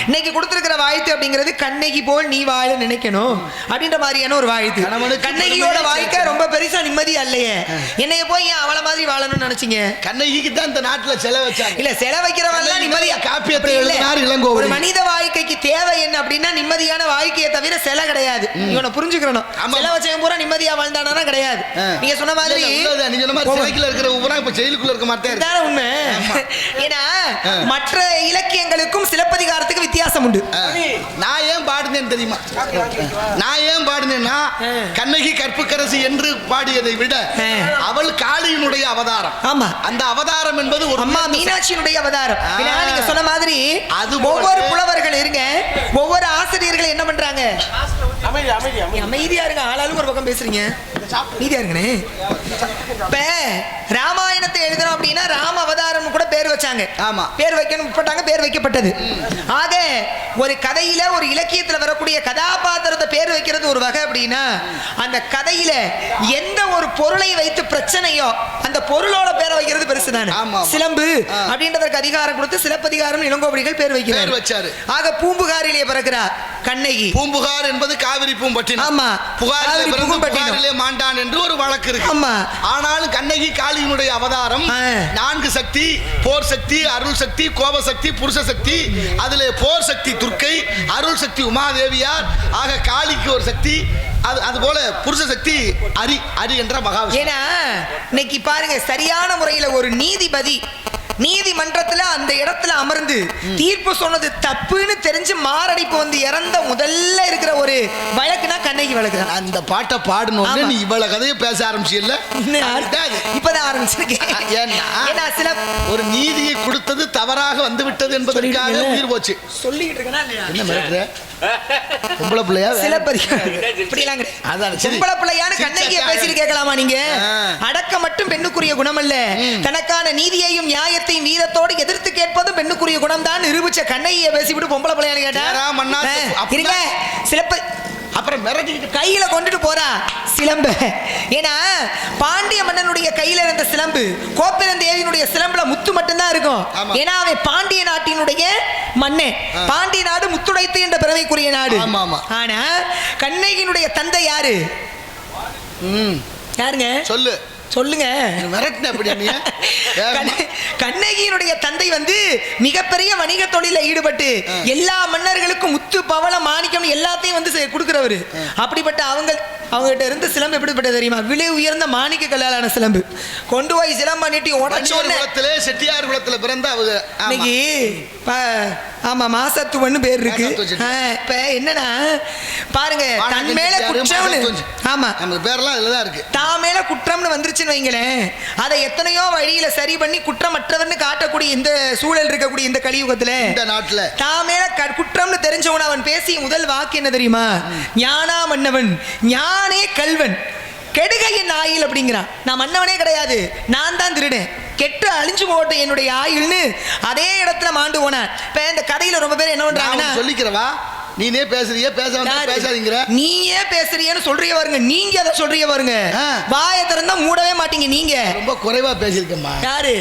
இன்னைக்கு கொடுத்திருக்கிற வாழ்த்து அப்படிங்கிறது கண்ணகி போல் நீ வாழ நினைக்கணும் அப்படின்ற மாதிரியான ஒரு வாழ்த்து. கண்ணகியோட வாழ்க்கை ரொம்ப பெருசா நிம்மதியா இல்லையே, என்னைய போய் ஏன் அவள மாதிரி வாழணும்னு நினைச்சீங்க? கண்ணகிக்கு தான் இந்த நாட்டுல செல வச்சாங்க. இல்ல செல வைக்கிறவங்க நிம்மதியா காப்பியத்தை எழுதினார் இளங்கோவடி. ஒரு மனித வாழ்க்கைக்கு தேவை என்ன அப்படின்னா நிம்மதியான வாழ்க்கையை தவிர செல கிடையாது. இவனை புரிஞ்சுக்கணும். செல வச்சவன் பூரா நிம்மதியா வாழ்ந்தானா கிடையாது. நீங்க சொன்ன மாதிரி நீங்க சொன்ன மாதிரி சிறைக்குள்ள இருக்கிற பூரா இப்ப ஜெயிலுக்குள்ள இருக்க மாட்டேன். இதான் உண்மை. ஏன்னா மற்ற இலக்கியங்களுக்கும் சிலப்பதிகாரத்துக்கு வித்தியாசம் உண்டு. நான் ஏன் பாடுனேன்னு தெரியுமா? நான் ஏன் பாடுனேன்னா கண்ணகி கற்புக்கரசி என்று பாடியதை விட அவள் காளியினுடைய அவதாரம். ஆமா, அந்த அவதாரம் என்பது ஒரு அம்மா மீனாட்சியினுடைய அவதாரம். நீங்க சொன்ன மாதிரி அது ஒவ்வொரு புலவர்கள் இருங்க, ஒவ்வொரு ஆசிரியர்கள் என்ன பண்றாங்க? அமைதியா இருங்க, ஆளாளுக்கு ஒரு பக்கம் பேசுறீங்க, அமைதியா இருங்கண்ணே. இப்ப ராமாயணத்தை எழுதணும் அப்படின்னா ராம அவதாரம் கூட பேர் வச்சாங்க. ஆமா, பேர் வைக்கணும் பட்டாங்க, பேர் வைக்கப்பட்டது. ஆக ஒரு கதையில ஒரு இலக்கியத்துல வரக்கூடிய கதாபாத்திரத்தை பேர் வைக்கிறது ஒரு வகை அப்படின்னா அந்த கதையில எந்த ஒரு பொருளை வைத்து பிரச்சனையோ அந்த பொருளோட பேரை வைக்கிறது பெருசு தானே. சிலம்பு அப்படின்றதற்கு அதிகாரம் கொடுத்து சிலப்பதிகாரம் இளங்கோவடிகள் பேர் வைக்கிறார். ஆக பூம்புகாரிலே பிறக்கிறார் கண்ணகி. பூம்புகார் என்பது காவிரி பூம்பட்டினம். ஆமா, புகாரிலே மாண்டான் என்று ஒரு வழக்கு இருக்கு. ஆமா, ஆனாலும் கண்ணகி காளியினுடைய அவதாரம் 4 சக்தி: போர் சக்தி, அருள் சக்தி, கோப சக்தி, புருஷ சக்தி. அதிலே போர் சக்தி துர்க்கை, அருள் சக்தி உமாதேவியார். ஆக காளிக்கு ஒரு சக்தி, அது போல புருஷ சக்தி அரி என்ற மகாவிஷ்ணு. ஏன்னா இன்னைக்கு பாருங்க, சரியான முறையில் ஒரு நீதிபதி நீதிமன்றத்துல அந்த இடத்துல அமர்ந்து தீர்ப்பு சொன்னது தப்புன்னு தெரிஞ்சு மாரடைப்பு வந்து இறந்த முதல்ல இருக்கிற ஒரு வழக்குனா கண்ணகி வழக்கு. அந்த பாட்டை பாடணும். நீ இவ்வளவு கதையை பேச ஆரம்பிச்சில்ல, இப்பதான் ஆரம்பிச்சிருக்கேன். ஏன்னா சில ஒரு நீதியை கொடுத்தது தவறாக வந்து விட்டது என்பதற்காக உயிர் போச்சு சொல்லிட்டு இருக்கேனா இல்லையா? என்ன மிரட்டுற? பொம்பளை பிள்ளையா? பொம்பளை பிள்ளையான்னு கண்ணகியை பேசிட்டு கேட்கலாமா நீங்க? அடக்க மட்டும் பெண்ணுக்குரிய குணம் அல்ல, தனக்கான நீதியையும் நியாயத்தையும் வீரத்தோடு எதிர்த்து கேட்பதும் பெண்ணுக்குரிய குணம் தான் நிரூபிச்ச கண்ணகியை பேசிவிட்டு பொம்பளை பிள்ளையான்னு கேட்டா சிலப்ப அப்புறம் மிரட்டிட்டு கையில கொண்டுட்டு போறா சிலம்பு. ஏன்னா பாண்டிய மன்னனுடைய கையில இருந்த சிலம்பு கோப்பெருந் தேவியினுடைய சிலம்புல முத்து மட்டும்தான் இருக்கும். ஏன்னா அவன் பாண்டிய நாட்டினுடைய மன்னே. பாண்டிய நாடு முத்துடைத்து என்ற பிறவைக்குரிய நாடு. ஆனா கண்ணகியினுடைய தந்தை யாரு? யாருங்க? சொல்லுங்க. கண்ணகியினுடைய தந்தை வந்து மிகப்பெரிய வணிக தொழில ஈடுபட்டு எல்லா மன்னர்களுக்கும் முத்து பவளம் மாணிக்கம் எல்லாத்தையும் வந்து கொடுக்கிறவரு. அப்படிப்பட்ட அவங்ககிட்ட இருந்து சிலம்பு எப்படிப்பட்டது தெரியுமா? விலை உயர்ந்த மாணிக்க கல்லாலான சிலம்பு கொண்டு போய் சிலம்பு நீட்டி செட்டியார் குலத்துல பிறந்த இன்னைக்கு ஆமா மாசத்துவன்னு பேர் இருக்கு. இப்ப என்னன்னா பாருங்க, தன் மேல குற்றம்னு ஆமா நம்ம பேர்லாம் இதுலதான் இருக்கு. தான் மேல குற்றம்னு வந்துருச்சுன்னு வைங்களேன், அதை எத்தனையோ வழியில சரி பண்ணி குற்றமற்றவன்னு காட்டக்கூடிய இந்த சூழல் இருக்கக்கூடிய இந்த கலியுகத்துல இந்த நாட்டுல தான் மேல குற்றம்னு தெரிஞ்சவன் அவன் பேசிய முதல் வாக்கு என்ன தெரியுமா? ஞானா மன்னவன், ஞானே கல்வன், கெடுக என் ஆயில் அப்படிங்கிறான். நான் மன்னவனே கிடையாது, நான் தான் திருடேன், கெட்டு அழிஞ்சு போட்டு என்னுடைய ஆயுள்னு அதே இடத்துல மாண்டு போனான். இப்ப இந்த கதையில ரொம்ப பேர் என்ன பண்றாங்கன்னா, சொல்லிக்கிறவா நீனே பேசுறிய பேசாதீங்க, நீயே பேசுறியன்னு சொல்றிய பாருங்க, நீங்க அதை சொல்றிய பாருங்க, வாயை திறந்தா மூடவே மாட்டீங்க. நீங்க ரொம்ப குறைவா பேசிருக்கம்மா. யாரு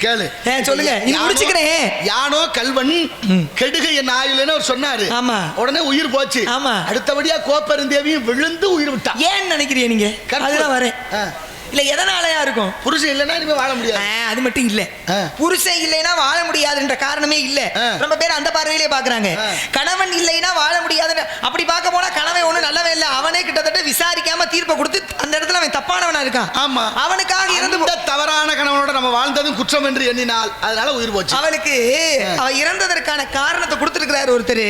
கேளு, சொல்லுங்க. நீ முடிச்சுக்கிறேன். யானோ கல்வன் கெடுக என் ஆயுள்னு அவர் சொன்னாரு. ஆமா, உடனே உயிர் போச்சு. ஆமா, அடுத்தபடியா கோப்பெருந்தேவியும் விழுந்து உயிர் விட்டா. ஏன்னு நினைக்கிறீங்க நீங்க? அதுதான் வரேன். இல்ல எதனாலயா இருக்கும்? புருஷன் இல்லைன்னா இனிமே வாழ முடியாது. அது மட்டும் இல்ல, புருஷன் இல்லைன்னா வாழ முடியாதுன்ற காரணமே இல்ல. ரொம்ப பேர் அந்த பார்வையிலே பாக்குறாங்க. கணவன் இல்லைன்னா வாழ முடியாது அப்படி பார்க்க போனா கணவன் ஒண்ணு நல்லவே இல்ல, அவனே கிட்டத்தட்ட விசாரிக்காம தீர்ப்பை கொடுத்து அந்த இடத்துல அவன் தப்பானவனா இருக்கான். ஆமா, அவனுக்காக இருந்து தவறான கணவனோட நம்ம வாழ்ந்ததும் குற்றம் என்று எண்ணினால் அதனால உயிர் போச்சு. அவளுக்கு அவ இறந்ததற்கான காரணத்தை கொடுத்திருக்கிறாரு ஒருத்தர்.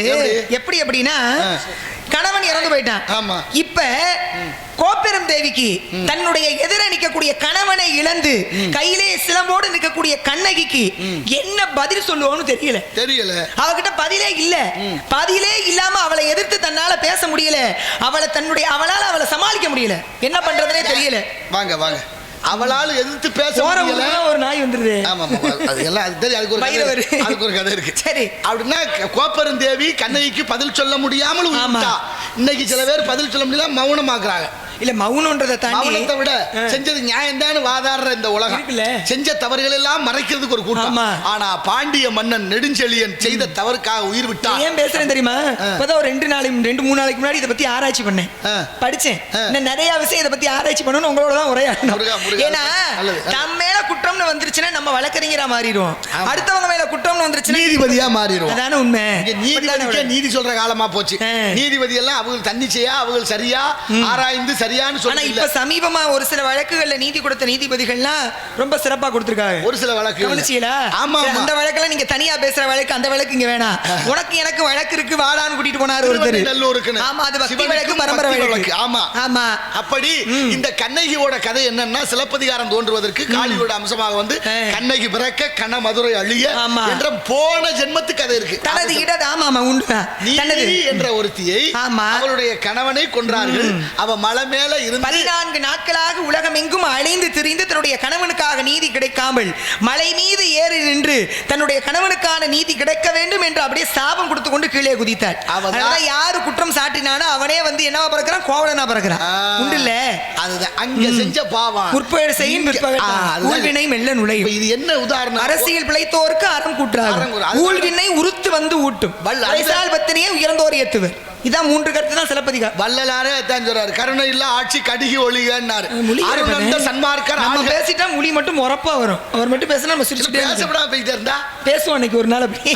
எப்படி அப்படின்னா, கணவன் இறந்து போயிட்டான். இப்ப கோப்பெரும் தேவிக்கு தன்னுடைய எதிர நிற்கக்கூடிய கணவனை இழந்து கையிலே சிலம்போடு நிற்கக்கூடிய கண்ணகிக்கு என்ன பதில் சொல்லுவோம்னு தெரியல. அவகிட்ட பதிலே இல்ல. பதிலே இல்லாம அவளை எதிர்த்து தன்னால பேச முடியல. அவளால அவளை சமாளிக்க முடியல. என்ன பண்றதுனே தெரியல. வாங்க அவளால எதிர்த்து பேச முடியல. ஒரு நாய் வந்துருது. ஆமா, அதெல்லாம் அது தெரியும். அதுக்கு ஒரு கதை இருக்கு. சரி, அப்படின்னா கோப்பெருந்தேவி கண்ணகிக்கு பதில் சொல்ல முடியாமல் இன்னைக்கு சில பேர் பதில் சொல்ல முடியல, மௌனமாக்குறாங்க. இல்ல மௌனம்ன்றதை தாண்டி மௌனத்தை விட செஞ்சது நியாயம் தான் வாதாடுற இந்த உலகம் செஞ்ச தவறுகள் எல்லாம் மறைக்கிறதுக்கு ஒரு கூட்டம். ஆனா பாண்டிய மன்னன் நெடுஞ்செழியன் செய்த தவறுக்காக உயிர் விட்டான். ஏன் பேசுறேன் தெரியுமா? இப்பதான் ஒரு 2-3 நாளைக்கு முன்னாடி இதை பத்தி ஆராய்ச்சி பண்ணேன், படிச்சேன். நிறைய விஷயம் இதை பத்தி ஆராய்ச்சி பண்ணணும், உங்களோட தான் உரையாடணும். ஏன்னா நம்ம மேல குற்றம்னு வந்துருச்சுன்னா நம்ம வழக்கறிஞரா மாறிடுவோம், அடுத்தவங்க மேல குற்றம்னு வந்துருச்சுன்னா நீதிபதியா மாறிடும். அதான உண்மை. நீதிபதிக்கே நீதி சொல்ற காலமா போச்சு. நீதிபதி எல்லாம் அவங்க தன்னிச்சையா அவங்க சரியா ஆராய்ந்து சரியான்னு சொல்ல. இப்ப சமீபமா ஒரு சில வழக்குகள்ல நீதி கொடுத்த நீதிபதிகள்லாம் ரொம்ப சிறப்பா கொடுத்திருக்காங்க. ஒரு சில வழக்கு ஆமா, அந்த வழக்குல நீங்க தனியா பேசுற வழக்கு, அந்த வழக்கு இங்க வேணாம், உனக்கு எனக்கு வழக்கு இருக்கு வாடான்னு கூட்டிட்டு போனாரு ஒருத்தர். ஆமா, அது பக்தி வழக்கு, பரம்பரை வழக்கு. ஆமா ஆமா. அப்படி இந்த கண்ணகியோட கதை என்னன்னா, சிலப்பதிகாரம் தோன்றுவதற்கு காளியோட அம்சமாக வந்து கண்ணகி பிறக்க கண்ண மதுரை அழிய என்ற போன ஜென்மத்து கதை இருக்கு. தனது இடது ஆமா ஆமா உண்டு. நீதி என்ற ஒருத்தியை அவளுடைய கணவனை கொன்றார்கள். அவ மலை மேல இருந்து 14 நாட்களாக உலகம் எங்கும் அலைந்து திரிந்து தன்னுடைய கணவனுக்காக நீதி கிடைக்காமல் மலை மீது ஏறி நின்று தன்னுடைய கணவனுக்கான நீதி கிடைக்க வேண்டும் என்று அப்படியே சாபம் கொடுத்து கொண்டு கீழே குதித்தாள். அவதான் யாரு குற்றம் சாட்டினானோ அவனே வந்து என்னவா பிறக்கிறான், கோவலனா பிறக்கிறான். உண்டு இல்ல, அதுதான் அங்க செஞ்ச பாவம். முற்பகல் செய்யும் ஊழ்வினை மெல்ல நுழையும். இது என்ன உதாரணம்? அரசியல் பிழைத்தோருக்கு அறம் கூற்றாகும், ஊழ்வினை உருத்து வந்து ஊட்டும், பத்தினியை உயர்ந்தோர் ஏத்துவர். இதான் 3 கருத்து தான் சிலப்பதிகாரம். வள்ளலாரே தான் சொல்றாரு, கருணை இல்ல ஆட்சி கடிகி ஒளிகன்னாரு. அருணந்த சன்மார்க்கர் நம்ம பேசிட்டா மொழி மட்டும் உரப்பா வரும், அவர் மட்டும் பேசினா நம்ம சிரிச்சுட்டே பேசப்படாம போயிட்டே இருந்தா பேசுவோம் அன்னைக்கு ஒரு நாள் அப்படி.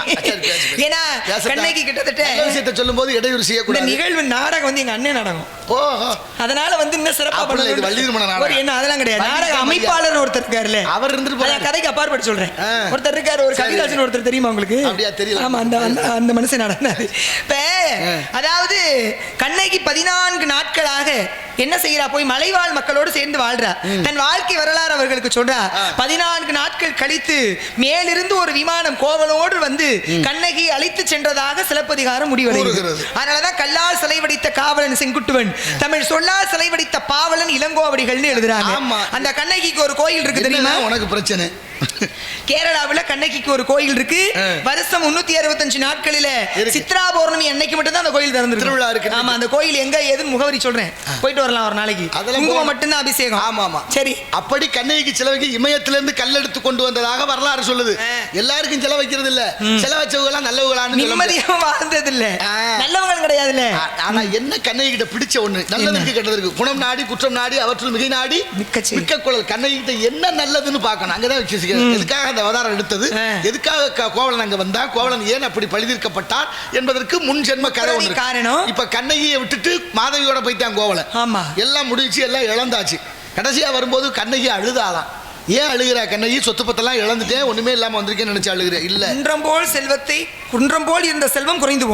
ஏன்னா கண்ணகி கிட்டத்தட்ட விஷயத்தை சொல்லும்போது இடையூறு செய்யக்கூடாது. இந்த நிகழ்வு நாடகம் வந்து எங்க அண்ணன் நாடகம், அதனால வந்து இன்னும் சிறப்பா பண்ணது என்ன, அதெல்லாம் கிடையாது. நாடக அமைப்பாளர் ஒருத்தர் இருக்காருல்ல, அவர் இருந்துட்டு கதைக்கு அப்பாற்பட்டு சொல்றேன். ஒருத்தர் இருக்காரு, ஒரு கவிதாசன் ஒருத்தர், தெரியுமா உங்களுக்கு? அப்படியா? தெரியல. ஆமா, அந்த மனுஷன் நடந்தாரு. இப்ப அதாவது கண்ணகி 14 நாட்களாக என்ன செய்யறா, போய் மலைவாழ் மக்களோடு சேர்ந்து வாழ்றா. தன் வாழ்க்கை வரலாறு அவர்களுக்கு சொல்றா. 14 நாட்கள் கழித்து மேலிருந்து ஒரு விமானம் கோவலோடு வந்து கண்ணகி அழைத்து சென்றதாக சிலப்பதிகாரம் முடிவடைகிறது. அதனாலதான் கல்லால் சிலை வடித்த காவலன் செங்குட்டுவன், தமிழ் சொல்லால் சிலை வடித்த பாவலன் இளங்கோவடிகள்னு எழுதுறாங்க. அந்த கண்ணகிக்கு ஒரு கோயில் இருக்கு தெரியுமா? உனக்கு பிரச்சனை. கேரளாவில் கண்ணகிக்கு ஒரு கோயில் இருக்கு. வருஷம் 365 நாட்களில சித்ரா பௌர்ணமி அன்னைக்கு மட்டும் தான் அந்த கோயில் திறந்திருக்கு. ஆமா, அந்த கோயில் எங்க ஏதுன்னு முகவரி சொல்றேன், போயிட்டு வரலாம் ஒரு நாளைக்கு. குங்குமம் மட்டும்தான் அபிஷேகம். ஆமா ஆமா, சரி. அப்படி கண்ணகிக்கு சிலவைக்கு இமயத்திலிருந்து கல்லெடுத்து கொண்டு வந்ததாக வரலாறு சொல்லுது. எல்லாருக்கும் செல வைக்கிறது இல்ல, செல வச்சவங்க எல்லாம் நல்லவங்களான்னு நிம்மதியா வாழ்ந்தது இல்ல, நல்லவங்களும் கிடையாது இல்ல. ஆனா என்ன கண்ணகி கிட்ட பிடிச்ச ஒண்ணு, நல்லதற்கு கெட்டதற்கு குணம் நாடி குற்றம் நாடி அவற்றுள் மிகை நாடி மிக்க குழல். கண்ணகி கிட்ட என்ன நல்லதுன்னு பார்க்கணும், அங்கதான் வச்சு எதுக்காக அந்த அவதாரம் எடுத்தது, எதுக்காக கோவலன் அங்க வந்தா, கோவலன் ஏன் அப்படி பழிதீர்க்கப்பட்டார் என்பதற்கு முன் ஜென்ம கதை ஒன்று காரணம். இப்ப கண்ணகியை விட்டுட்டு மாதவியோட போயிட்டான் கோவலன். ஆமா, எல்லாம் முடிச்சு எல்லாம் இழந்தாச்சு. கடைசியா வரும்போது கண்ணகி அழுதாலாம். ஏன் அழுகிறா கண்ணகி? சொத்து பத்தெல்லாம் இழந்துட்டேன், ஒண்ணுமே இல்லாம வந்திருக்கேன்னு நினைச்சு அழுகிறேன். இல்ல, குன்றம் போல் செல்வத்தை, குன்றம் போல் இருந்த செல்வம் குறைந்து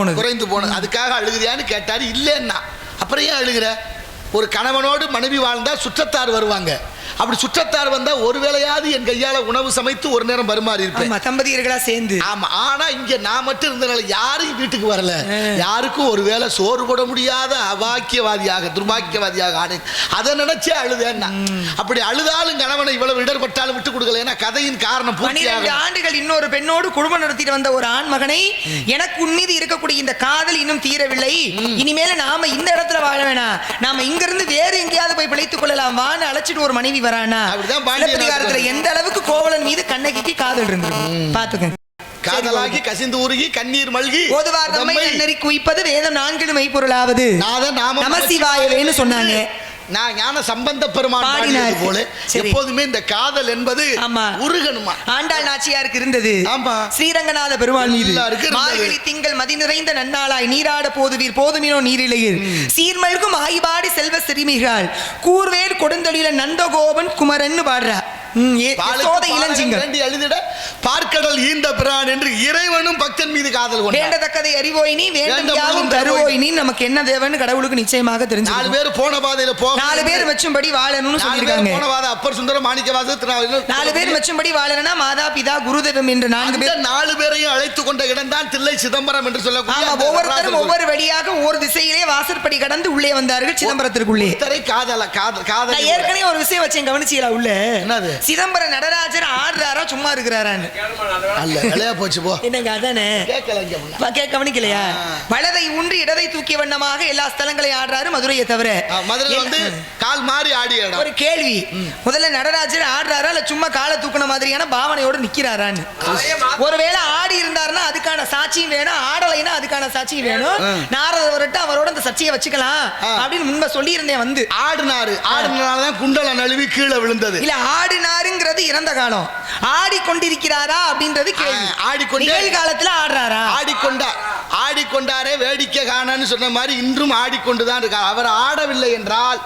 போனது அதுக்காக அழுகிறியான்னு கேட்டாரு. இல்லன்னா அப்புறம் ஏன் அழுகிற? ஒரு கணவனோடு மனைவி வாழ்ந்தா சுற்றத்தார் வருவாங்க. அப்படி சுற்றத்தார் வந்தா ஒருவேளையாவது என் கையால உணவு சமைத்து ஒரு நேரம் பரிமாறி இருப்பேன், தம்பதியர்களா சேர்ந்து. ஆமா, ஆனா இங்க நான் மட்டும் இருந்தனால யாரும் வீட்டுக்கு வரல, யாருக்கும் ஒருவேளை சோறு போட முடியாத அபாக்கியவாதியாக துர்பாக்கியவாதியாக ஆனேன். அதை நினைச்சே அழுதேன்னா. அப்படி அழுதாலும் கணவனை இவ்வளவு இடர்பட்டாலும் விட்டு கொடுக்கல. ஏன்னா கதையின் காரணம் 12 ஆண்டுகள் இன்னொரு பெண்ணோடு குடும்பம் நடத்திட்டு வந்த ஒரு ஆண் மகனை, எனக்கு உன்மீது இருக்கக்கூடிய இந்த காதல் இன்னும் தீரவில்லை, இனிமேல நாம இந்த இடத்துல வாழ வேணாம், நாம இங்க இருந்து வேறு எங்கேயாவது போய் பிழைத்துக் கொள்ளலாம் வான்னு அழைச்சிட்டு ஒரு மனைவி வரானா. சிலப்பதிகாரத்துல எந்த அளவுக்கு கோவலன் மீது கண்ணகிக்கு காதல் இருந்தது பாத்துக்கங்க. காதலாகி கசிந்து உருகி கண்ணீர் மல்கி ஓதுவார் தம்மை நன்னறி குவிப்பது வேதம் 4 மெய்ப்பொருளாவது நமசிவாயவேன்னு சொன்னாங்க. நான் ஞான சம்பந்த பெருமான் பாடினது போல எப்போதுமே இந்த காதல் என்பது உருகணுமா. ஆண்டாள் நாச்சியாருக்கு இருந்தது. ஸ்ரீரங்கநாத பெருமாள் மீது மார்கழி திங்கள் மதி நிறைந்த நன்னாளாய் நீராட போதுவீர் போதுமினோ நீரிழையீர் சீர்மல்கும் ஆய்பாடி செல்வ சிறுமிகள் கூர்வேல் கொடுந்தொழில நந்தகோபன் குமரன் பாடுறா. பார்க்கடல் ஈந்த பிரான் என்று இறைவனும் பக்தன் மீது காதல் கொண்டார். வேண்டத்தக்கதை அறிவோய் நீ வேண்டும் யாவும் தருவோய் நீ. நமக்கு என்ன தேவைன்னு கடவுளுக்கு நிச்சயமாக தெரிஞ்சு 4 பேர் போன பாதையில போக 4 பேர் வச்சும்படி வாழணும்னு சொல்லிருக்காங்க. போன பாதை அப்பர் சுந்தர மாணிக்கவாச 4 பேர் வச்சும்படி வாழணும்னா மாதா பிதா குருதேவம் என்று 4 பேர் 4 பேரையும் அழைத்து கொண்ட இடம் தான் தில்லை சிதம்பரம் என்று சொல்லக்கூடிய. ஒவ்வொருத்தரும் ஒவ்வொரு வழியாக ஒவ்வொரு திசையிலே வாசற்படி கடந்து உள்ளே வந்தார்கள் சிதம்பரத்திற்குள்ளே. காதல் ஏற்கனவே ஒரு விஷயம் வச்சேன் கவனிச்சீங்களா? உள்ள சிதம்பரம் நடராஜர் ஆடுறாரா சும்மா இருக்கிறாரான்னு அல்ல விளையா போச்சு போ. என்னங்க அதானே கவனிக்கலையா? வலதை ஊன்றி இடதை தூக்கிய வண்ணமாக எல்லா ஸ்தலங்களையும் ஆடுறாரு மதுரையை தவிர. மதுரை வந்து கால் மாறி ஆடி. ஒரு கேள்வி, முதல்ல நடராஜர் ஆடுறாரா இல்ல சும்மா காலை தூக்குன மாதிரியான பாவனையோடு நிக்கிறாரான்னு. ஒருவேளை ஆடி இருந்தாருன்னா அதுக்கான சாட்சியும் வேணும், ஆடலைன்னா அதுக்கான சாட்சியும் வேணும். நாரதவர்கிட்ட அவரோட அந்த சர்ச்சையை வச்சுக்கலாம் அப்படின்னு முன்பு சொல்லி இருந்தேன். வந்து ஆடினாலதான் குண்டல நழுவி கீழே விழுந்தது. இல்ல ஆடினாருங்கிறது இறந்த காலம், ஆடிக்கொண்டிருக்கிறாரா அப்படின்றது கேள்வி. நிகழ்காலத்துல ஆடுறாரா? ஆடிக்கொண்டாரே வேடிக்கை காணன்னு சொன்ன மாதிரி இன்றும் ஆடிக்கொண்டுதான் இருக்கார். அவர் ஆடவில்லை என்றால்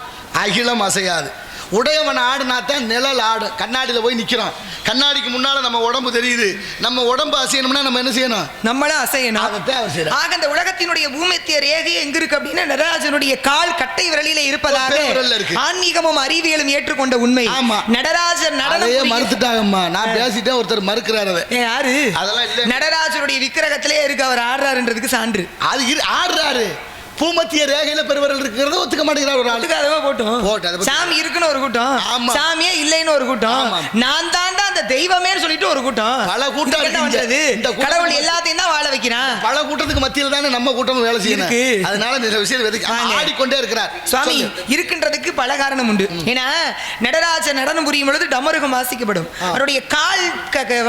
அகிலம் அசையாது. உடையவன் ஆடுனாத்தான் நிழல் ஆடும். கண்ணாடியில் போய் நிற்கிறோம், கண்ணாடிக்கு முன்னால நம்ம உடம்பு தெரியுது. நம்ம உடம்பு அசையணும்னா நம்ம என்ன செய்யணும்? நம்மளும் அசையணும். ஆக இந்த உலகத்தினுடைய பூமத்திய ரேகை எங்க இருக்கு அப்படின்னா நடராஜனுடைய கால் கட்டை விரலிலே இருப்பதாக ஆன்மீகமும் அறிவியலும் ஏற்றுக்கொண்ட உண்மை. நடராஜர் நடனம் மறுத்துட்டாங்கம்மா. நான் பேசிட்டேன், ஒருத்தர் மறுக்கிறாரு. யாரு? அதெல்லாம் இல்ல. நடராஜருடைய விக்கிரகத்திலே இருக்கு அவர் ஆடுறாருன்றதுக்கு சான்று. அது ஆடுறாரு. பூமத்திய ரேகையில பெருவரல் இருக்கிறத ஒத்துக்க மாட்டேங்கிறார். ஒரு ஆளுக்கு போட்டோம். சாமி இருக்குன்னு ஒரு கூட்டம், சாமியே இல்லைன்னு ஒரு கூட்டம், நான் தாண்டா அந்த தெய்வமேன்னு சொல்லிட்டு ஒரு கூட்டம். பல கூட்டம் என்ன பண்றது? கடவுள் எல்லாத்தையும் தான் வாழ வைக்கிறான். பல கூட்டத்துக்கு மத்தியில் தானே நம்ம கூட்டம் வேலை செய்யணும். அதனால இந்த விஷயம் ஆடிக்கொண்டே இருக்கிறார் சுவாமி. இருக்கின்றதுக்கு பல காரணம் உண்டு. ஏன்னா நடராஜர் நடனம் புரியும் பொழுது டமருகம் வாசிக்கப்படும். அவருடைய கால்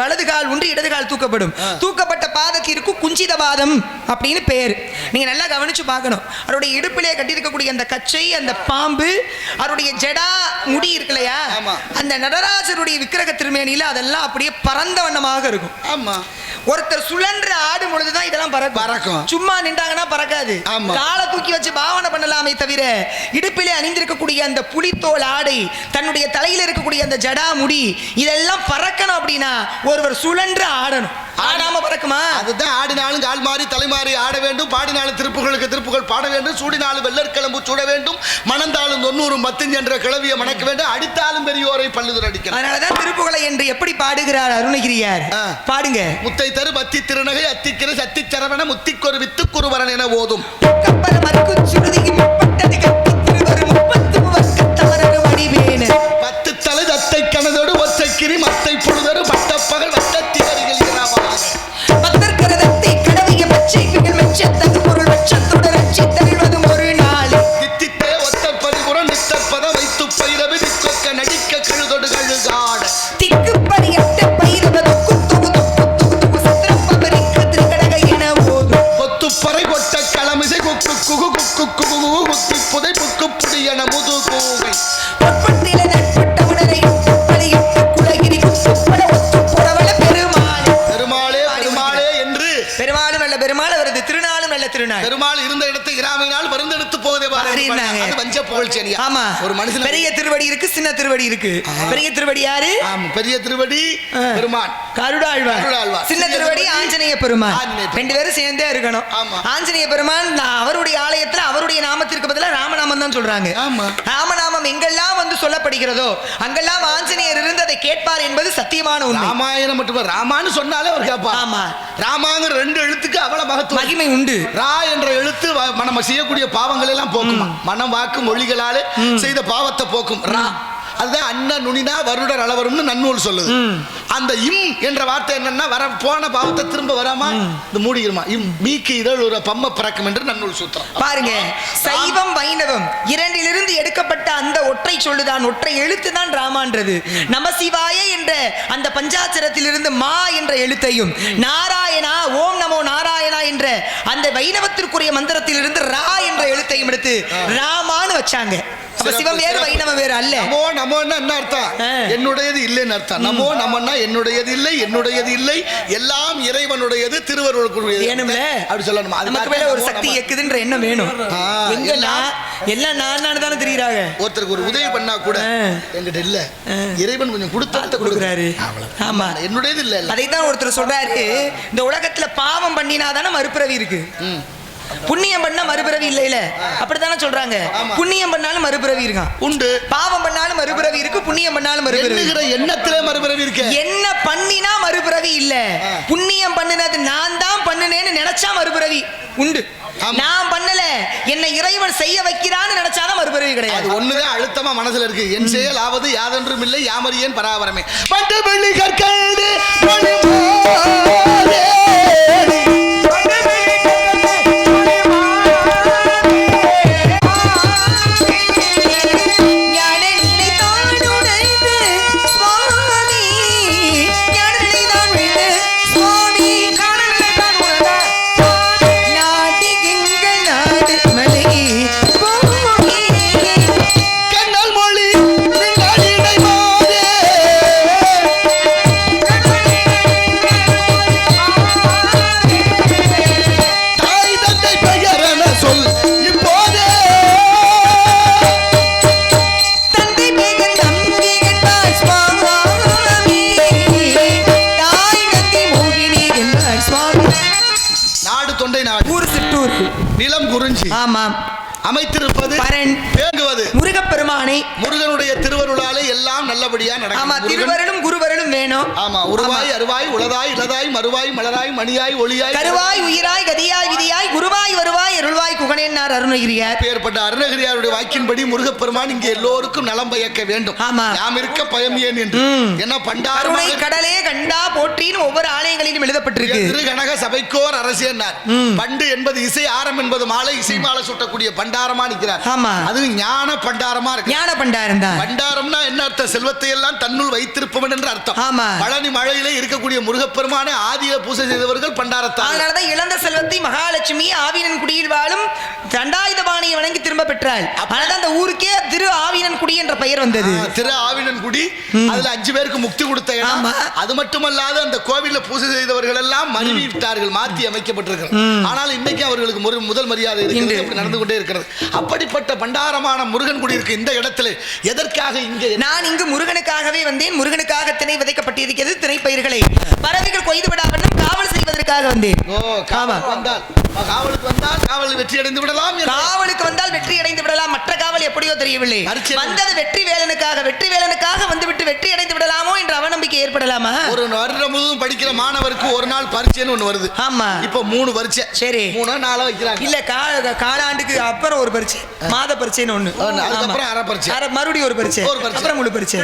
வலது கால் ஒன்று இடது கால் தூக்கப்படும். தூக்கப்பட்ட பாதத்திற்கு குஞ்சித பாதம் அப்படின்னு பெயர். நீங்க நல்லா கவனிச்சு பார்க்கணும். அவருடைய இடுப்பிலே கட்டியிருக்கக்கூடிய அந்த கச்சை, அந்த பாம்பு, அவருடைய ஜடா முடி இருக்குல்லையா, அந்த நடராஜருடைய விக்கிரக திருமேனியில அதெல்லாம் அப்படியே பரந்த வண்ணமாக இருக்கும். ஆமா. ஒருத்தர் சுழன்று ஆடும் பொழுதுதான் இதெல்லாம் பறக்கும். சும்மா நின்றாங்கன்னா பறக்காது. காலை தூக்கி வச்சு பாவனை பண்ணலாமே தவிர இடுப்பிலே அணிந்திருக்கக்கூடிய அந்த புலித்தோல் ஆடை, தன்னுடைய தலையில இருக்கக்கூடிய அந்த ஜடா முடி, இதெல்லாம் பறக்கணும் அப்படின்னா ஒருவர் சுழன்று ஆடணும். ஆடாம பறக்குமா? அதுதான் ஆடினாலும் கால் மாறி தலை மாறி ஆட வேண்டும், பாடினாலும் திருப்புகளுக்கு திருப்புகள் பாட வேண்டும், சூடினாலும் வெள்ளற்கிளம்பு சூட வேண்டும், மணந்தாலும் 90 மத்தின் என்ற கிளவியை மணக்க வேண்டும், அடித்தாலும் பெரியோரை பல்லுதல் அடிக்கணும். அதனாலதான் திருப்புகளை என்று எப்படி பாடுகிறார் அருணகிரியார். பாடுங்க. முத்தை தரு பத்தி திருநகை அத்திக்கிற சத்தி சரவண முத்திக்கொரு வித்து குருவரன் என ஓதும். பத்து தலை தத்தை கனதோடு ஒற்றைக்கிரி மத்தை பொழுதரு பட்டப்பகல் வட்டத்தி வருகிற பத்தற்கரதத்தை கடவைய பச்சைகள் மெச்சத்தகு பொருள் வச்சத்துடன் ரட்சித்தருள்வதும் ஒரு நாள். தித்தித்தே ஒத்தப்பரிபுறம் நித்தப்பதம் வைத்து பைரவி திக்கொக்க நடிக்க கழுதொடு கழுகாட திக்கு பரியட்ட பைரவது சத்திரப்பரிக்கு திருக்கடக என ஓதும். கொத்துப்பறை கொட்ட களமிசை குக்கு குகு குக்கு குகு குத்தி புதை புக்கு புடி என முது கூகை பொற்பட்டில நட்பட்ட உணரை பலியிட்டு குலகிரி குத்துப்பட ஒத்து புறவள பெருமாள். பெருமாளே பெருமாளே என்று பெருமாளும் அல்ல பெருமாள் வருது, திருநாளும் அல்ல திருநாள். பெருமாள் இருந்த இடத்தை இராமையினால் வருந்தெடுத்து போவதே அது வஞ்ச புகழ்ச்சி. ஆமா. ஒரு மனுஷன் பெரிய திருவடி இருக்கு, சின்ன திருவடி இருக்கு. பெரிய திருவடி யாரு? பெரிய திருவடி பெருமான் கருடாழ்வார். சின்ன திருவடி ஆஞ்சநேய பெருமான். ரெண்டு பேரும் சேர்ந்தே இருக்கணும். ஆஞ்சநேய பெருமான் அவருடைய ஆலயத்துல அவருடைய நாமத்திற்கு பதிலாக ராமநாமம் தான் சொல்றாங்க. ராமநாமம் எங்கெல்லாம் வந்து சொல்லப்படுகிறதோ அங்கெல்லாம் ஆஞ்சநேயர் இருந்து அதை கேட்பார் என்பது சத்தியமான உண்மை. ராமாயணம் மட்டும் ராமான்னு சொன்னாலே அவர் கேட்பார். ஆமா. ராமாங்கிற 2 எழுத்துக்கு அவ்வளவு மகிமை உண்டு. ரா என்ற எழுத்து நம்ம செய்யக்கூடிய பாவங்கள் எல்லாம் போக்குமா, மனம் வாக்கு மொழிகளாலே செய்த பாவத்தை போக்கும். ரா அதுதான் அண்ணா நுனினா வருடர் அளவரும்னு நன்னூல் சொல்லுது. அந்த இம் என்ற வார்த்தை என்னன்னா வர போன பாவத்தை திரும்ப வராமா இந்த மூடிடுமா. இம் மீக்கு இதழ் ஒரு பம்ம பிறக்கும் என்று நன்னூல் சூத்திரம். பாருங்க, சைவம் வைணவம் இரண்டிலிருந்து எடுக்கப்பட்ட அந்த ஒற்றை சொல்லுதான், ஒற்றை எழுத்து தான் ராமான்றது. நமசிவாய என்ற அந்த பஞ்சாட்சரத்திலிருந்து மா என்ற எழுத்தையும், நாராயணா ஓம் நமோ நாராயணா என்ற அந்த வைணவத்திற்குரிய மந்திரத்திலிருந்து ரா என்ற எழுத்தையும் எடுத்து ராமான்னு வச்சாங்க. சிவம் வேறு வைணவம் வேறு அல்ல. நமோ நமோன்னா என்ன அர்த்தம்? என்னுடையது இல்லைன்னு அர்த்தம். நமோ நமன்னா என்னுடையது இல்லை, என்னுடையது இல்லை, எல்லாம் இறைவனுடையது, திருவருளுக்குரியது அப்படி சொல்லணும். நமக்கு மேல ஒரு சக்தி இருக்குதுன்ற எண்ணம் வேணும். எல்லாம் நான் தானே தெரியுறாங்க. ஒருத்தருக்கு ஒரு உதவி பண்ணா கூட என்கிட்ட இல்ல, இறைவன் கொஞ்சம் கொடுக்குறாரு. ஆமா, என்னுடையது இல்ல. அதைத்தான் ஒருத்தர் சொல்றாரு, இந்த உலகத்துல பாவம் பண்ணினாதானே மறுபிறவி இருக்கு, புண்ணியம் பண்ணா மறுபிறவி இல்ல. அப்படித்தானே சொல்றாங்க. புண்ணியம் பண்ணாலும் மறுபிறவி இருக்கான் உண்டு, பாவம் பண்ணாலும் மறுபிறவி இருக்கு, புண்ணியம் பண்ணாலும் மறுபிறவி. எண்ணத்திலே மறுபிறவி இருக்கு. என்ன பண்ணினா மறுபிறவி இல்ல, புண்ணியம் பண்ணினது நான் தான் பண்ணுனேன்னு நினைச்சா மறுபிறவி உண்டு. நான் பண்ணல, என்னை இறைவன் செய்ய வைக்கிறான்னு நினைச்சாதான் மறுபிறவி கிடையாது. அது ஒண்ணுதான் அழுத்தமா மனசுல இருக்கு. என் செயல் ஆவது யாதொன்றும் இல்லை யாமறியேன் பராபரமே. பட்டு வெள்ளி கற்கண்டு ஆமாம் அமைத்திருப்பது தேங்குவது முருகப்பெருமானை. முருகனுடைய திருவருளாலே எல்லாம் நல்லபடியா நடக்கும். ஆமா, திருவருளும் குருவருளும் வேணும். ஆமா, உருவாய் அருவாய் உளதாய் இளதாய் மறுவாய் மலராய் மணியாய் ஒளியாய் கருவாய் உயிராய் கதியாய் விதியாய் குருவாய் வருவாய் அருள்வாய் குகனேன்னார் அருணகிரியார். ஏற்பட்ட அருணகிரியாருடைய வாக்கின்படி முருகப்பெருமான் இங்கே எல்லோருக்கும் நலம் பயக்க வேண்டும். ஆமா, யாம் இருக்க பயம் ஏன் என்று என்ன பண்டாருணை கடலே கண்டா போற்றின்னு ஒவ்வொரு ஆலயங்களிலும் எழுதப்பட்டிருக்கு. திருகனக சபைக்கோர் அரசியன்னார். பண்டு என்பது இசை, ஆரம் என்பது மாலை, இசை மாலை சுட்டக்கூடிய பண்டாரமா நிற்கிறார். ஆமா, அது ஞான பண்டாரமா இருக்கு. ஞான பண்டாரம் தான். பண்டாரம்னா என்ன அர்த்தம்? செல்வத்தை எல்லாம் தன்னுள் வைத்திருப்பவன் என்ற அர்த்தம். ஆமா, பழனி மழையிலே இருக்கக்கூடிய முருகப்பெருமானை ஆதியில பூசை செய்தவர்கள் பண்டாரத்தான். அதனாலதான் இழந்த செல்வத்தை மகாலட்சுமி ஆவினன் குடியில் வாழும் தண்டாயுதபாணியை வணங்கி திரும்ப பெற்றாள். அதனால அந்த ஊருக்கே திரு ஆவினன் குடி என்ற பெயர் வந்தது. திரு ஆவினன் குடி. அதுல 5 பேருக்கு முக்தி கொடுத்த இடம். அது மட்டுமல்லாத அந்த கோவில்ல பூசை செய்தவர்கள் எல்லாம் மருவி விட்டார்கள், மாற்றி அமைக்கப்பட்டிருக்கிறது. ஆனால் இன்னைக்கு அவர்களுக்கு முதல் மரியாதை இருக்கிறது, நடந்து கொண்டே இருக்கிறது. அப்படிப்பட்ட பண்டாரமான முருகன் குடி இருக்கு இந்த இடத்துல. எதற்காக இங்கே? நான் இங்கு முருகனுக்காகவே வந்தேன். முருகனுக்காக திணை விதைக்கப்பட்டிருக்கிறது. திணை பயிர்களை பறவைகள் கொய்து விடாமல் காவல் செய்வதற்காக வந்தேன். காவலுக்கு வந்தால் காவல் வெற்றி அடைந்து விடலாம். காவலுக்கு வந்தால் வெற்றி அடைந்து விடலாம். மற்ற காவல் எப்படியோ தெரியவில்லை. வந்தது வெற்றி வேலனுக்காக. வெற்றி வேலனுக்காக வந்துவிட்டு வெற்றி அடைந்து விடலாமோ என்ற அவநம்பிக்கை ஏற்படலாமா? ஒரு வருடம் முழுவதும் படிக்கிற மாணவருக்கு ஒரு நாள் பரீட்சைன்னு ஒண்ணு வருது. ஆமா, இப்ப 3 பரீட்சை. சரி, 3 நாளா வைக்கிறாங்க. இல்ல காலாண்டுக்கு அப்புறம் ஒரு பரீட்சை, மாத பரீட்சைன்னு ஒண்ணு, அதுக்கப்புறம் அரை பரீட்சை, மறுபடியும் ஒரு பரீட்சை, அப்புறம் முழு பரீட்சை.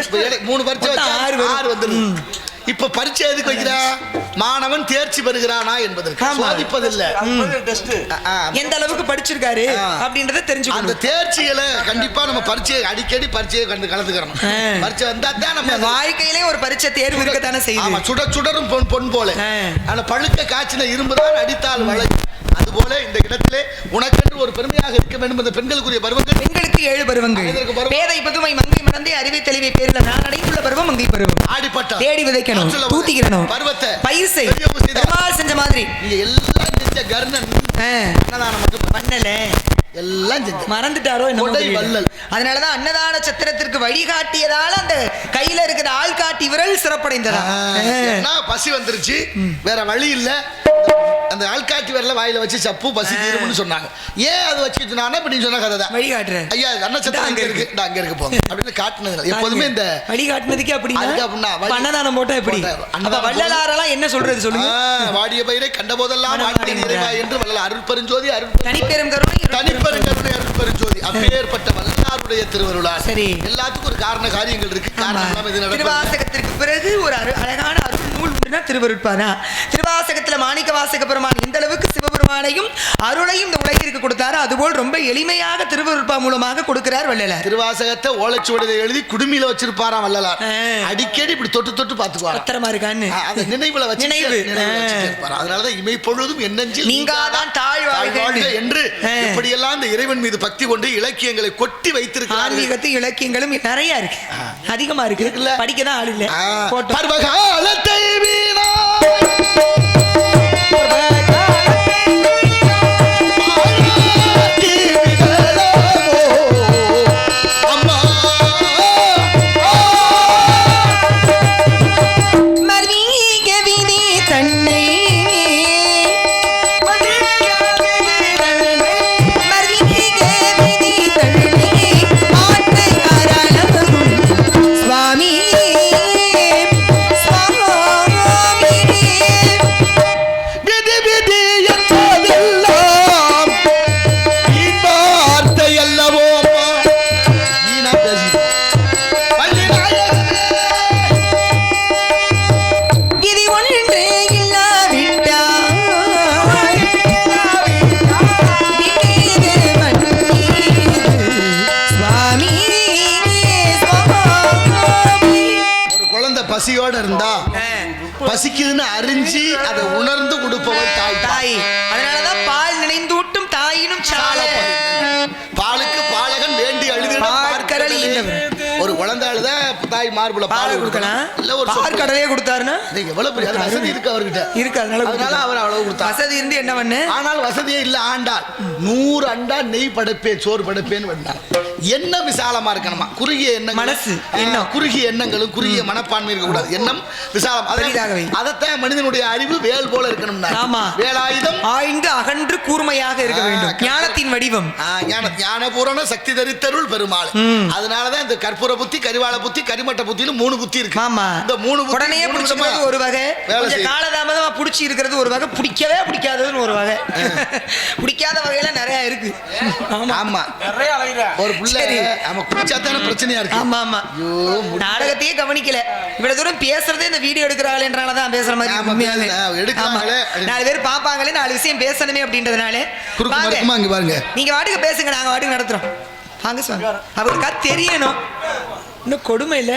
3 பரீட்சை 6 வந்துருது. இப்ப பரீட்சை எதுக்கு வைக்கிறா? மாணவன் தேர்ச்சி பெறுகிறானா என்பதற்கு. சோதிப்பதில்ல, எந்த அளவுக்கு படிச்சிருக்காரு அப்படின்றத தெரிஞ்சுக்கணும். அந்த தேர்ச்சிகளை கண்டிப்பா நம்ம பரீட்சை அடிக்கடி பரீட்சையை கலந்துக்கிறோம். பரீட்சை வந்தா தான் நம்ம வாழ்க்கையிலே ஒரு பரீட்சை தேர்வு இருக்கத்தானே செய்யுது. சுடரும் பொன் போல. ஆனா பழுக்க காய்ச்சின இரும்புதான் அடித்தால் வளை. அதுபோல இந்த இடத்திலே உனக்கென்று ஒரு பெருமையாக இருக்க வேண்டும். இந்த பெண்களுக்குரிய பருவங்கள். பெண்களுக்கு 7 பருவங்கள். பேதை பதுமை மங்கை மறந்தே அறிவை தெளிவை பேரில் நான் அடைந்துள்ள பருவம் மங்கை பருவம். ஆடிப்பட்ட தேடி விதைக்கணும், தூத்திக்கிறணும், பருவத்தை பயிர் செஞ்ச மாதிரி எல்லாம் செஞ்ச கர்ணன் அன்னதானம் மட்டும் பண்ணல, எல்லாம் செஞ்சு மறந்துட்டாரோ என்ன? அதனாலதான் அன்னதான சத்திரத்திற்கு வழிகாட்டியதால அந்த கையில இருக்கிற ஆள்காட்டி விரல் சிறப்படைந்ததா. பசி வந்துருச்சு, வேற வழி இல்ல, அந்த ஆள்காட்டி விரல வாயில வச்சு சப்பு பசி தீரும்னு சொன்னாங்க. ஏன் அது வச்சுட்டு நான் இப்ப நீ சொன்ன கதை தான் வழிகாட்டுறேன். ஐயா அன்ன சத்திரம் அங்க இருக்கு, அங்க இருக்கு போங்க அப்படின்னு காட்டுனது. எப்போதுமே இந்த வழிகாட்டுனதுக்கு அப்படின்னா அன்னதானம் போட்டா எப்படி? அப்ப வள்ளலாரெல்லாம் என்ன சொல்றது சொல்லுங்க? வாடிய பயிரை கண்ட போதெல்லாம் என்று வள்ளலார் அருட்பெருஞ்சோதி, தனிப்பெரும் கருணை, தனிப்பெருங்கருணை அருட்பெருஞ்சோதி. அப்பேற்பட்ட வள்ளலாருடைய திருவருளால் சரி எல்லாத்துக்கும் ஒரு காரண காரியங்கள் இருக்கு. திருவாசகத்திற்கு பிறகு ஒரு அழகான அருள் நூல் உண்டுனா திருவருட்பானா. திருவாசகத்துல மாணிக்க வாசக பெருமான் எந்த அளவுக்கு சிவபெருமானையும் அருளையும் இந்த உலகிற்கு கொடுத்தாரோ அதுபோல் ரொம்ப எளிமையாக திருவருட்பா மூலமாக கொடுக்கிறார் வள்ளலார். திருவாசகத்தை ஓலைச்சுவடியை எழுதி குடுமியில வச்சிருப்பாராம் வள்ளலார். அடிக்கடி இப்படி தொட்டு தொட்டு பாத்துக்குவார் பத்திரமா இருக்கான்னு அந்த நினைவுல வச்சு நினைவு. அதனாலதான் இமை பொழுதும் என்னெஞ்சில் நீங்காதான் தாழ்வாழ்க என்று இப்படியெல்லாம் இந்த இறைவன் மீது பக்தி கொண்டு இலக்கியங்களை கொட்டி வைத்திருக்கிறார். ஆன்மீகத்து இலக்கியங்களும் நிறைய இருக்கு, அதிகமா இருக்கு. படிக்கதான் ஆள் இல்ல. பருவகாலத்தை வீணா பசியோட இருந்தா பசிக்குதுன்னு அறிஞ்சு அதை உணர்ந்து கொடுப்பவள் தாய். அதனாலதான் பால் நினைந்தூட்டும் தாயினும் சால. பாலுக்கு பாலகன் வேண்டி அழுது ஒரு குழந்தை அழுத தாய் மார்புல பால் கொடுக்கலாம். இல்ல ஒரு கடலையே கொடுத்தாருன்னா எவ்வளவு பெரிய வசதி இருக்கு அவர்கிட்ட இருக்கு. அதனால அவர் அவ்வளவு கொடுத்தார். வசதி இருந்து என்ன பண்ணு, ஆனால் வசதியே இல்ல. ஆண்டாள் 100 அண்டா நெய் படைப்பேன் சோறு படைப்பேன்னு வந்தார். என்ன விசாலமா இருக்கணுமா, குறுகிய எண்ணம் மனசு, எண்ணம் குறுகிய எண்ணங்களும் குறுகிய மனப்பான்மை இருக்க கூடாது. எண்ணம் விசாலம். அதைத்தான் மனிதனுடைய அறிவு வேல் போல இருக்கணும்னா. ஆமா, வேலாயுதம் ஆய்ந்து அகன்று கூர்மையாக இருக்க வேண்டும். ஞானத்தின் வடிவம் ஞான பூரண சக்தி தரித்தருள் பெருமாள். அதனாலதான் இந்த கற்பூர புத்தி, கரிவாள புத்தி, கரிமட்ட புத்தியில 3 புத்தி இருக்கு. ஆமா, இந்த 3 உடனே பிடிச்சது ஒரு வகை, கொஞ்சம் காலதாமதமா பிடிச்சி இருக்கிறது ஒரு வகை, பிடிக்கவே பிடிக்காததுன்னு ஒரு வகை. பிடிக்காத வகையில நிறைய இருக்கு. ஆமா, நிறைய ஒரு பிரச்சனையா இருக்கு. ஆமா ஆமா, நாடகத்தையே கவனிக்கல. இவ்வளவு தூரம் பேசுறதே இந்த வீடியோ எடுக்கிறாங்களேன்றனாலதான் பேசுற மாதிரி. 4 பேர் பாப்பாங்களே, 4 விஷயம் பேசணுமே அப்படின்றதுனால நீங்க வாட்டுக்கு பேசுங்க, நாங்க வாட்டுக்கு நடத்துறோம். வாங்க சுவாமி, அவருக்கா தெரியணும். இன்னும் கொடுமை இல்ல,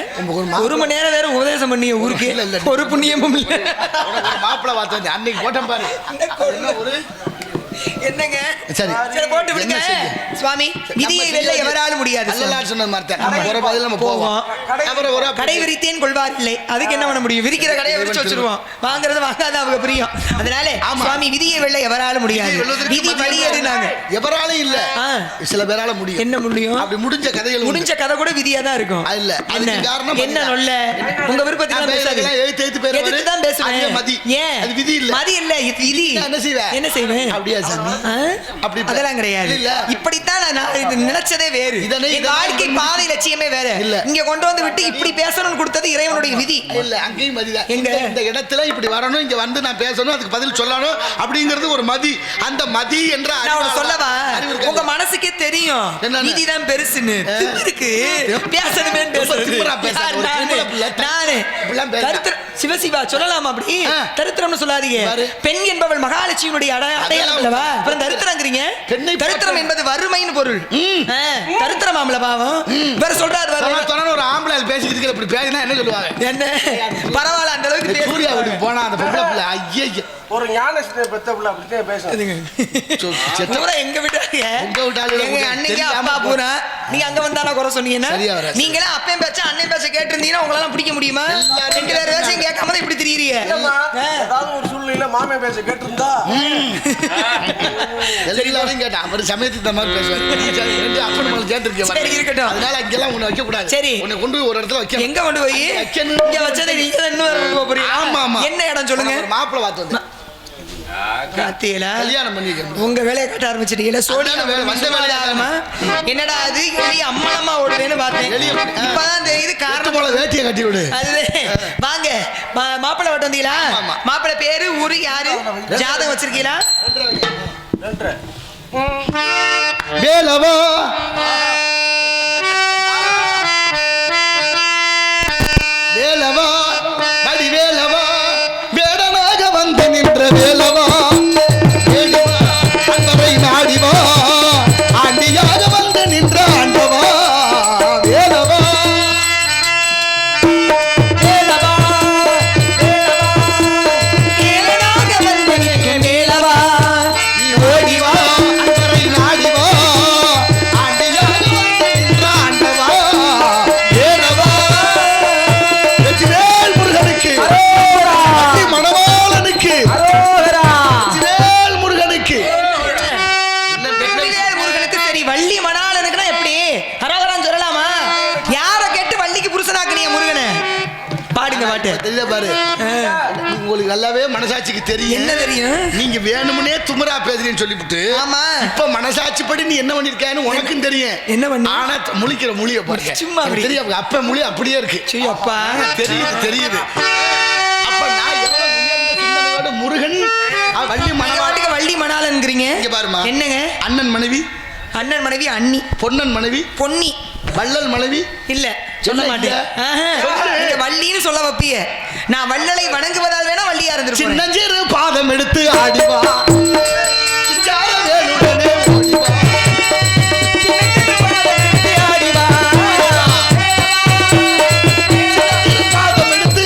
1 மணி நேரம் வேற உபதேசம் பண்ணி ஊருக்கு ஒரு புண்ணியமும் இல்ல. மாப்பிள்ள வார்த்தை அன்னைக்கு போட்டோம் பாரு. என்னங்க சரி சரி போட்டு விடுங்க சுவாமி. விதியை வெல்ல எவராலும் முடியாது. சொன்ன மாதிரி ஒரு பதில் நம்ம போவோம். கடை விரித்தேன் கொள்வார் இல்லை, அதுக்கு என்ன பண்ண முடியும்? விரிக்கிற கடையை விரிச்சு வச்சிருவோம், வாங்குறது வாங்காத அவங்க பிரியம். அதனால சுவாமி விதியை வெல்ல எவராலும் முடியாது. விதி வழியது நாங்க எவராலும் இல்ல, சில பேரால முடியும். என்ன முடியும்? அப்படி முடிஞ்ச கதைகள், முடிஞ்ச கதை கூட விதியா தான் இருக்கும். இல்ல அதுக்கு காரணம் என்ன? சொல்ல உங்க விருப்பத்துக்கு பேசாதீங்க, எழுத்து எழுத்து பேர் எதுக்கு தான் பேசுவேன். மதி ஏன் அது விதி இல்ல, மதி இல்ல இது விதி. என்ன செய்வேன், என்ன செய்வேன் அப்படியே அப்படி அதெல்லாம் கிடையாது. இப்படித்தான் நான் நினைச்சதே வேறு. வாழ்க்கை பாதை லட்சியமே வேற. இங்க கொண்டு வந்து விட்டு இப்படி பேசணும்னு கொடுத்தது இறைவனுடைய விதி. இல்ல அங்கேயும் மதிதான். எங்க இந்த இடத்துல இப்படி வரணும், இங்க வந்து நான் பேசணும், அதுக்கு பதில் சொல்லணும் அப்படிங்கிறது ஒரு மதி. அந்த மதி என்ற சொல்லவா உங்க மனசுக்கே தெரியும் விதி தான் பெருசுன்னு இருக்கு. பேசணுமே சிவசிவா சொல்லலாமா? அப்படி தரித்திரம்னு சொல்லாதீங்க. பெண் என்பவள் மகாலட்சுமியுடைய அடையாளம் அல்லவா? தரித்திரங்கிறீங்க. தரித்திரம் என்பது வறுமைன்னு பொருள். தரித்திரமாம்ல பாவம். வேற சொல்றாரு ஒரு ஆம்பளை பேசிக்கிட்டு இப்படி பேசினா என்ன சொல்லுவாங்க? என்ன பரவாயில்ல, அந்த அளவுக்கு சூர்யா வீட்டுக்கு போனா அந்த பொம்பளை பிள்ளை ஐயா ஒரு ஞான பெத்த பிள்ளை அப்படியே பேசுறீங்க. எங்க விட்டாங்க, உங்க விட்டாங்க. எங்க அன்னைக்கு அப்பா பூரா நீங்க அங்க வந்தாலும் குறை சொன்னீங்கன்னா, நீங்களே அப்பையும் பேச்ச அண்ணன் பேச்ச கேட்டிருந்தீங்கன்னா உங்களால பிடிக்க முடியுமா? 2 பேர் பேச்சையும் கேட்காம இப்படி திரியறீங்க. ஏதாவது ஒரு சூழ்நிலையில மாமே பேச்ச கேட்டிருந்தா எல்லாரும் கேட்டா அவர் சமயத்துக்கு இந்த மாதிரி பேசுவாரு. அப்பன் மேல கேட்டிருக்கேன். சரி இருக்கட்டும், அதனால அங்கெல்லாம் உன்னை வைக்க கூடாது. சரி, உன்னை கொண்டு போய் ஒரு இடத்துல வைக்க. எங்க கொண்டு போய் வைக்கணும்? இங்க வச்சதை நீங்க தான் இன்னொரு போறீங்க. ஆமா ஆமா, என்ன இடம் சொல்லுங்க. மாப்பிள்ளை வாத்து வந்து கல்யாணம் பண்ணிக்கிறேன். உங்க வேலையை கட்ட ஆரம்பிச்சிட்டீங்களா? என்னடா அது எலி அம்மனம்மா ஓடுவேன்னு பார்த்தேன். இப்பதான் தெரியுது காரணம் போல. வேட்டியை கட்டி விடு. அது வாங்க மாப்பிள்ளை ஓட்டு வந்தீங்களா? மாப்பிள்ளை பேரு ஊரு யாரு? ஜாதகம் வச்சிருக்கீங்களா? வேலவா வேலவா வடி வேலவா வேடனாக வந்து நின்ற வேலவா அன்பரை நாடிவா ஆண்டியாக வந்து நின்ற ஆண்டவா வேலவா வேலவா வேலனாக வந்து நின்ற வேலவா நீ ஓடிவா அன்பரை நாடிவா ஆண்டியாக வந்து நின்ற ஆண்டவா வேலவா வெற்றிவேல் முருகனுக்கு மணவாளனுக்கு வள்ளி மணாளனுக்குன்னா எப்படி ஹரஹரான்னு சொல்லலாமா? யார கேட்டு வள்ளிக்கு புருஷனாக்குனீங்க முருகனை? பாடுங்க பாட்டு. தெரியல பாரு, உங்களுக்கு நல்லாவே மனசாட்சிக்கு தெரியும். என்ன தெரியும்? நீங்க வேணும்னே துமரா பேசுறீங்கன்னு சொல்லிவிட்டு, ஆமா இப்ப மனசாட்சிப்படி நீ என்ன பண்ணிருக்கான்னு உனக்கும் தெரியும். என்ன பண்ண? ஆனா முழிக்கிற மொழியை பாருங்க, சும்மா தெரியும். அப்ப மொழி அப்படியே இருக்கு. அப்பா தெரியுது தெரியுது. அப்ப நான் எவ்வளவு உயர்ந்த சிந்தனையோட முருகன் வள்ளி மணவாட்டுக்கு வள்ளி மணாளன்ங்கிறீங்க. இங்க பாருமா, என்னங்க? அண்ணன் மனைவி, அண்ணன் மனைவி அண்ணி, பொன்னன் மனைவி பொன்னி, வள்ளல் மனைவி இல்ல சொல்ல மாட்டேன். வள்ளின்னு சொல்ல வைப்பிய. நான் வள்ளலை வணங்குவதால் வேணா வள்ளியா இருந்திருப்பேன். சின்னஞ்சிறு பாதம் எடுத்து ஆடிவா பாதம் எடுத்து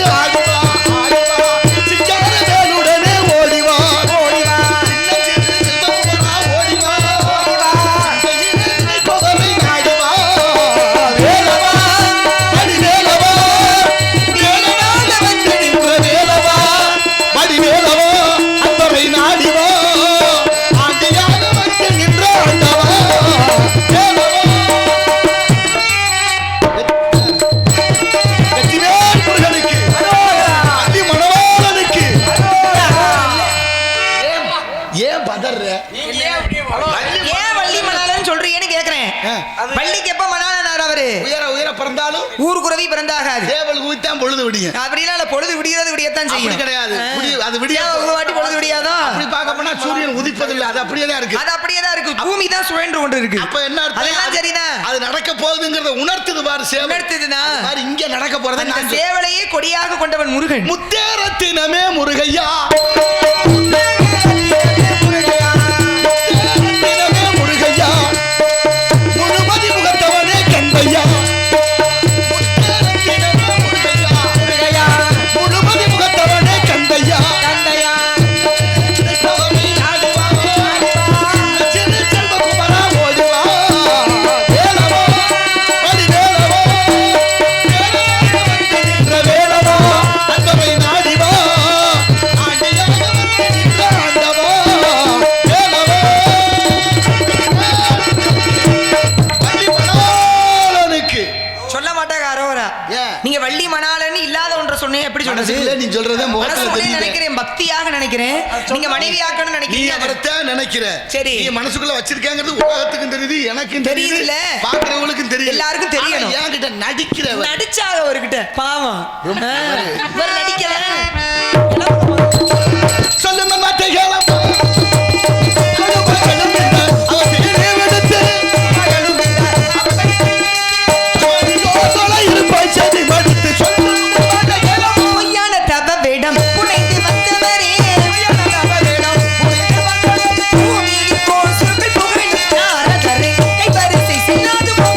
ஏன் வள்ளி மணாளன்னு சொல்றீங்கன்னு கேக்குறேன். வள்ளிக்கு எப்ப மணாளனார் அவரு? உயர உயர பிறந்தாலும் ஊருக்குறவி பிறந்தாகாது. சேவல் ஊத்தான் பொழுது விடியும். அப்படின்னா இல்ல, பொழுது விடியறது விடியத்தான் செய்யும். கிடையாது, அது விடிய ஒரு வாட்டி பொழுது விடியாதோ. அப்படி பார்க்க போனா சூரியன் உதிப்பதில்லை, அது அப்படியே தான் இருக்கு. அது அப்படியே தான் இருக்கு. பூமி தான் சுழன்று கொண்டு இருக்கு. அப்ப என்ன அர்த்தம்? அதெல்லாம் சரிதான். அது நடக்க போகுதுங்கறத உணர்த்துது பாரு சேவல். உணர்த்துதுனா பாரு இங்க நடக்க போறத. அந்த சேவலையே கொடியாக கொண்டவன் முருகன். முத்தேரத்தினமே முருகையா, முழுமதி முகத்தவனே கண்பையா, முழுமதி முகத்தவனே கண்பையா, செல்வகுமரா ஓடிவா, வேலவா வழி வேலவா, வேலவா அன்பவை நாடிவா, ஆண்டியாக வந்து நின்ற ஆண்டவா, வேலவா வள்ளி மணாளனுக்கு. சொல்ல மாட்டாங்க அரோரா. ஏன்? நீங்க வள்ளி மணாளன்னு இல்லாத ஒன்றை சொன்னீங்க. எப்படி சொல்றது? நீ சொல்றத மனசுக்குள்ளே நினைக்கிறேன், பக்தியாக நினைக்கிறேன். நீங்க மனைவியாக்கணும்னு நீ நினைக்கிறீங்க. அவர்தான் நினைக்கிற. சரி. நீ மனசுக்குள்ள வச்சிருக்கேங்கிறது உலகத்துக்கும் தெரியுது, எனக்கும் தெரியுது, தெரியுதுல்ல? பாக்குறவங்களுக்கும் தெரியுது, எல்லாருக்கும் தெரியணும். என்கிட்ட நடிக்கிறவ நடிச்சாக அவர்கிட்ட பாவம். இவர் நடிக்கல. சொல்லுங்க மாட்டே கேளப்பா, சொல்லுங்க சொல்லுங்க அவ பேரே எடுத்து இருப்பாய் சதி மடுத்து சொல்லுங்க மாட்டே கேளப்பா. பொய்யான தவ வேடம் புனைந்து வந்தவரே, பூமியில் போல் சுருள் புகழும் நாரதரே, கைவரிசை செல்லாதுமோ?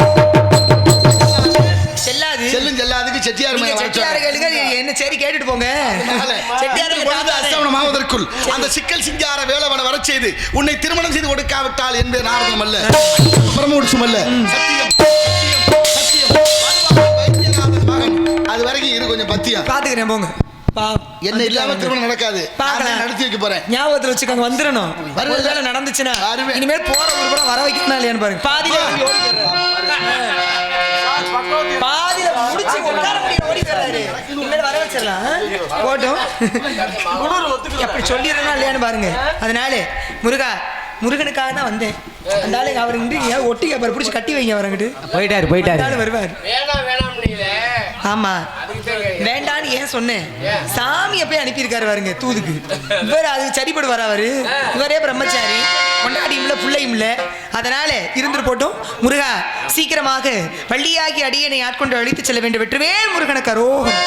செல்லாது. செல்லும் செல்லாதுக்கு செட்டியார் மேல வர செட்டியார்களுக்கு என்ன சரி கேட்டுட்டு போங்க. அஸ்தமனமாவதற்குள் அந்த சிக்கல் சிங்கார வேலவனை வர செய்து உன்னை திருமணம் செய்து கொடுக்காவிட்டால் என்பது நாரதம் அல்ல, பிரம்மோட்சம் அல்ல, சத்தியம் சத்தியம் வைத்தியநாதன் மகன். அது வரைக்கும் இரு கொஞ்சம் பத்தியம் பாத்துக்கிறேன் போங்க. என்ன இல்லாம திருமணம் நடக்காது. பாக்கலாம், நடத்தி வைக்க போறேன். ஞாபகத்துல வச்சுக்கோங்க. வந்துடணும். ஒருவேளை நடந்துச்சுன்னா இனிமேல் போற ஒரு கூட வர வைக்கணும் இல்லையான்னு பாருங்க. பாதியில பாதியில முடிச்சு உட்கார முடியும், ஓடி போயிடுறாரு. இனிமேல் வர வச்சிடலாம். போட்டும் எப்படி சொல்லிடுறா இல்லையான்னு பாருங்க. அதனால முருகா, முருகனுக்காக தான் வந்தேன். அந்த ஆளு அவர் ஒட்டி அப்புறம் பிடிச்சி கட்டி வைங்க. அவரங்கிட்டு போயிட்டாரு வருவார். ஆமா, வேண்டான்னு ஏன் சொன்னேன்? சாமியை போய் அனுப்பியிருக்காரு பாருங்க தூதுக்கு. இவர் அது சரிப்படுவார். அவரு இவரே பிரம்மச்சாரி, கொண்டாடியும் இல்ல பிள்ளையும் இல்ல. அதனால இருந்துட்டு போட்டும். முருகா, சீக்கிரமாக வள்ளியாகி அடியனை ஆட்கொண்டு அழித்து செல்ல வேண்டும். வெற்றுவேல் முருகனுக்கு அரோகரம்.